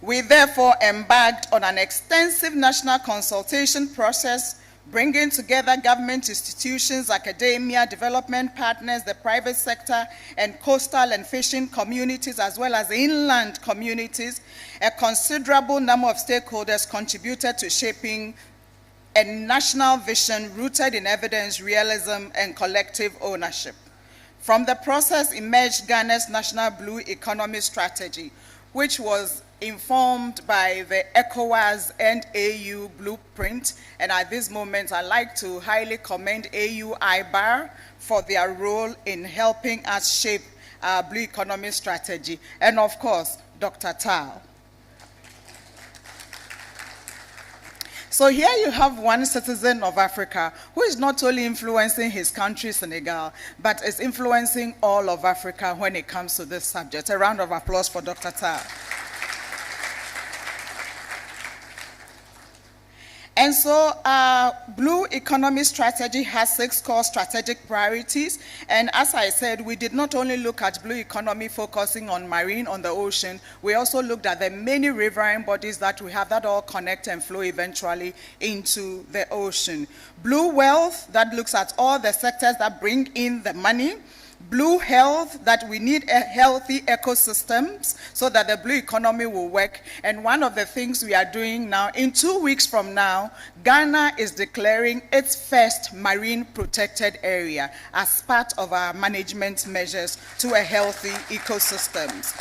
We therefore embarked on an extensive national consultation process, bringing together government institutions, academia, development partners, the private sector, and coastal and fishing communities, as well as inland communities. A considerable number of stakeholders contributed to shaping a national vision rooted in evidence, realism, and collective ownership. From the process emerged Ghana's National Blue Economy Strategy, which was informed by the ECOWAS and AU blueprint. And at this moment, I'd like to highly commend AU IBAR for their role in helping us shape our blue economy strategy. And of course, Dr. Tal. So here you have one citizen of Africa who is not only influencing his country, Senegal, but is influencing all of Africa when it comes to this subject. A round of applause for Dr. Tal. And so our Blue Economy Strategy has 6 core strategic priorities. And as I said, we did not only look at blue economy focusing on marine, on the ocean, we also looked at the many riverine bodies that we have that all connect and flow eventually into the ocean. Blue wealth, that looks at all the sectors that bring in the money. Blue health, that we need a healthy ecosystems so that the blue economy will work. And one of the things we are doing now, in 2 weeks from now, Ghana is declaring its first marine protected area as part of our management measures to a healthy ecosystems.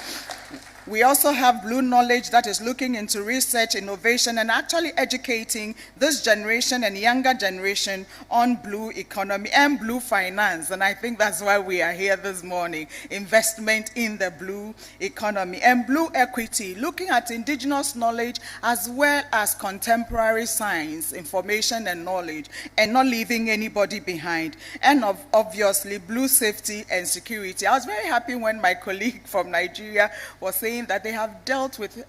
We also have Blue Knowledge that is looking into research, innovation, and actually educating this generation and younger generation on blue economy and blue finance. And I think that's why we are here this morning, investment in the blue economy. And Blue Equity, looking at indigenous knowledge as well as contemporary science, information, and knowledge, and not leaving anybody behind. And obviously, Blue Safety and Security. I was very happy when my colleague from Nigeria was saying that they have dealt with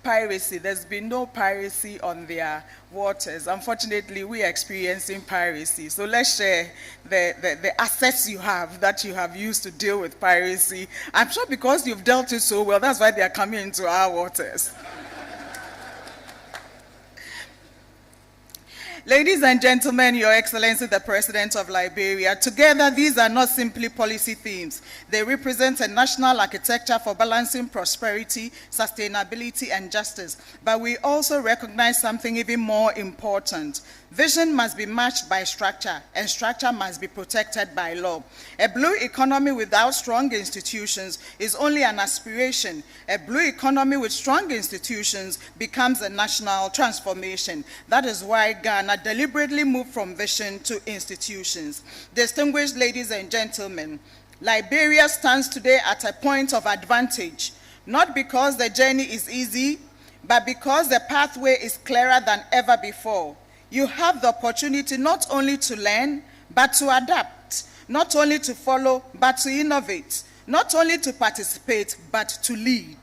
piracy. There's been no piracy on their waters. Unfortunately, we are experiencing piracy. So let's share the assets you have that you have used to deal with piracy. I'm sure because you've dealt it so well, that's why they are coming into our waters. Ladies and gentlemen, Your Excellency, the President of Liberia, together these are not simply policy themes. They represent a national architecture for balancing prosperity, sustainability, and justice. But we also recognize something even more important. Vision must be matched by structure, and structure must be protected by law. A blue economy without strong institutions is only an aspiration. A blue economy with strong institutions becomes a national transformation. That is why Ghana deliberately moved from vision to institutions. Distinguished ladies and gentlemen, Liberia stands today at a point of advantage, not because the journey is easy, but because the pathway is clearer than ever before. You have the opportunity not only to learn, but to adapt, not only to follow, but to innovate, not only to participate, but to lead.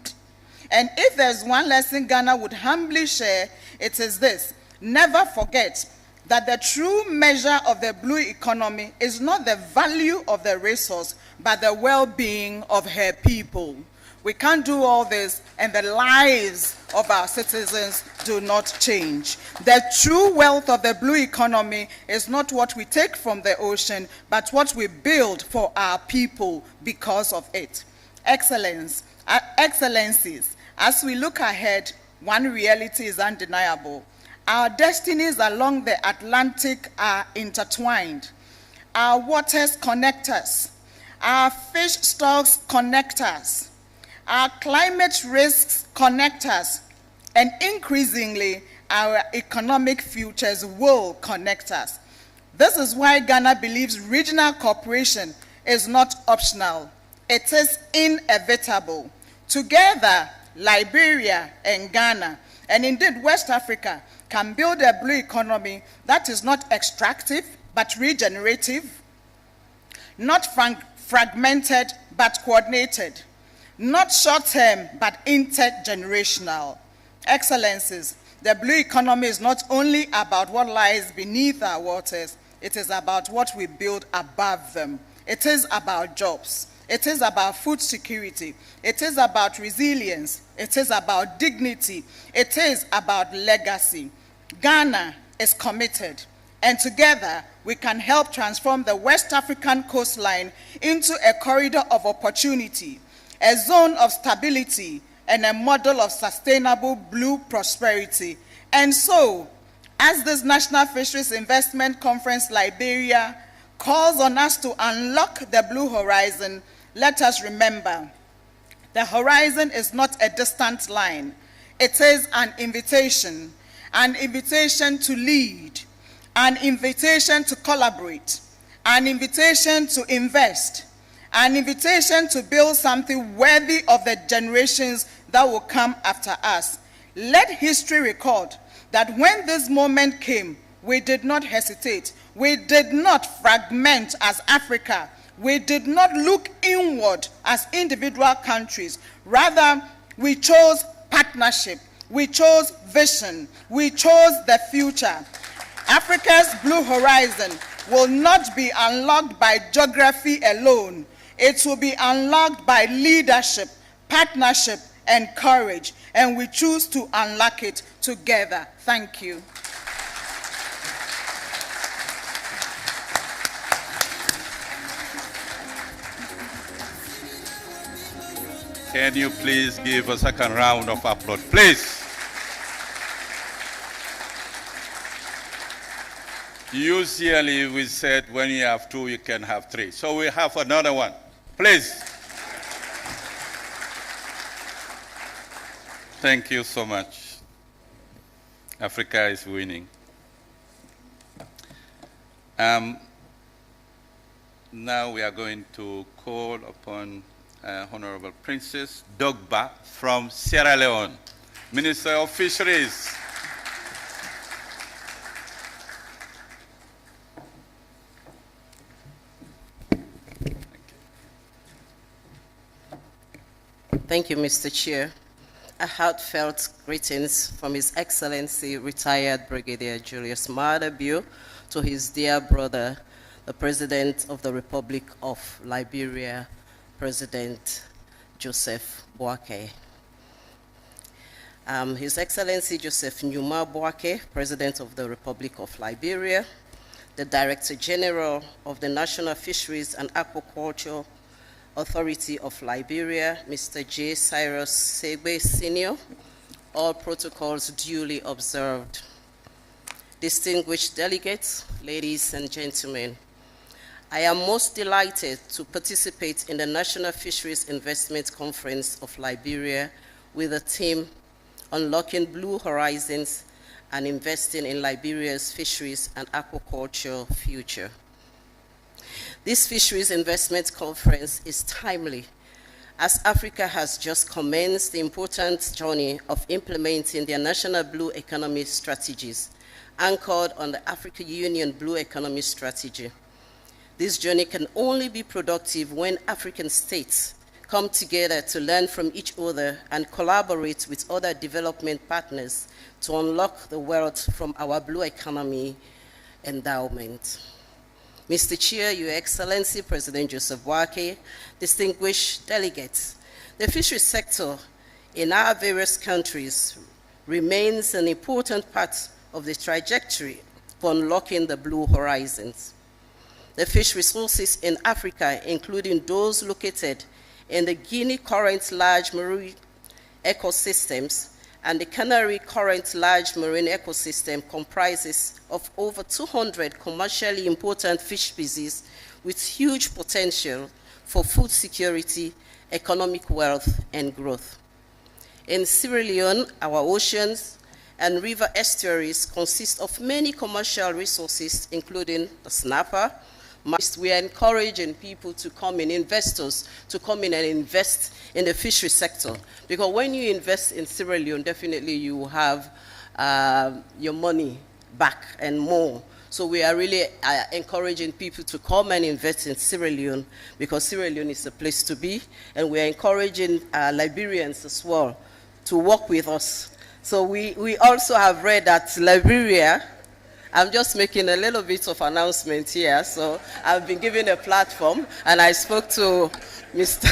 And if there's one lesson Ghana would humbly share, it is this: never forget that the true measure of the blue economy is not the value of the resource, but the well-being of her people. We can't do all this and the lives of our citizens do not change. The true wealth of the blue economy is not what we take from the ocean, but what we build for our people because of it. Excellencies, as we look ahead, one reality is undeniable. Our destinies along the Atlantic are intertwined. Our waters connect us. Our fish stocks connect us. Our climate risks connect us. And increasingly, our economic futures will connect us. This is why Ghana believes regional cooperation is not optional. It is inevitable. Together, Liberia and Ghana, and indeed West Africa, can build a blue economy that is not extractive, but regenerative, not fragmented, but coordinated, not short-term, but intergenerational. Excellencies, the blue economy is not only about what lies beneath our waters, it is about what we build above them. It is about jobs. It is about food security. It is about resilience. It is about dignity. It is about legacy. Ghana is committed, and together we can help transform the West African coastline into a corridor of opportunity, a zone of stability, and a model of sustainable blue prosperity. And so, as this National Fisheries Investment Conference Liberia calls on us to unlock the blue horizon, let us remember, the horizon is not a distant line. It is an invitation to lead, an invitation to collaborate, an invitation to invest, an invitation to build something worthy of the generations that will come after us. Let history record that when this moment came, we did not hesitate. We did not fragment as Africa. We did not look inward as individual countries. Rather, we chose partnership. We chose vision. We chose the future. Africa's blue horizon will not be unlocked by geography alone. It will be unlocked by leadership, partnership, and courage. And we choose to unlock it together. Thank you. Can you please give a second round of applause, please? Usually we said when you have two, you can have three. So we have another one. Please. Thank you so much. Africa is winning. Now we are going to call upon Honorable Princess Dogba from Sierra Leone, Minister of Fisheries. Thank you, Mr. Chair. A heartfelt greetings from His Excellency retired Brigadier Julius Maada to his dear brother, the President of the Republic of Liberia, President Joseph Boakai. His Excellency Joseph Nyuma Boakai, President of the Republic of Liberia, the Director General of the National Fisheries and Aquaculture Authority of Liberia, Mr. J. Cyrus Segbe Sr., all protocols duly observed. Distinguished delegates, ladies and gentlemen, I am most delighted to participate in the National Fisheries Investment Conference of Liberia with the theme Unlocking Blue Horizons and Investing in Liberia's Fisheries and Aquaculture Future. This Fisheries Investment Conference is timely, as Africa has just commenced the important journey of implementing their national blue economy strategies, anchored on the African Union Blue Economy Strategy. This journey can only be productive when African states come together to learn from each other and collaborate with other development partners to unlock the wealth from our blue economy endowment. Mr. Chair, Your Excellency, President Joseph Boakai, distinguished delegates, The fisheries sector in our various countries remains an important part of the trajectory for unlocking the blue horizons. The fish resources in Africa, including those located in the Guinea Current large marine ecosystems and the Canary Current large marine ecosystem, comprises of over 200 commercially important fish species with huge potential for food security, economic wealth, and growth. In Sierra Leone, our oceans and river estuaries consist of many commercial resources, including the snapper. We are encouraging people to come in, investors to come in and invest in the fishery sector. Because when you invest in Sierra Leone, definitely you will have your money back and more. So we are really encouraging people to come and invest in Sierra Leone, because Sierra Leone is a place to be. And we are encouraging Liberians as well to work with us. So we also have read that Liberia, I'm just making a little bit of announcement here. So I've been given a platform, and I spoke to Mr.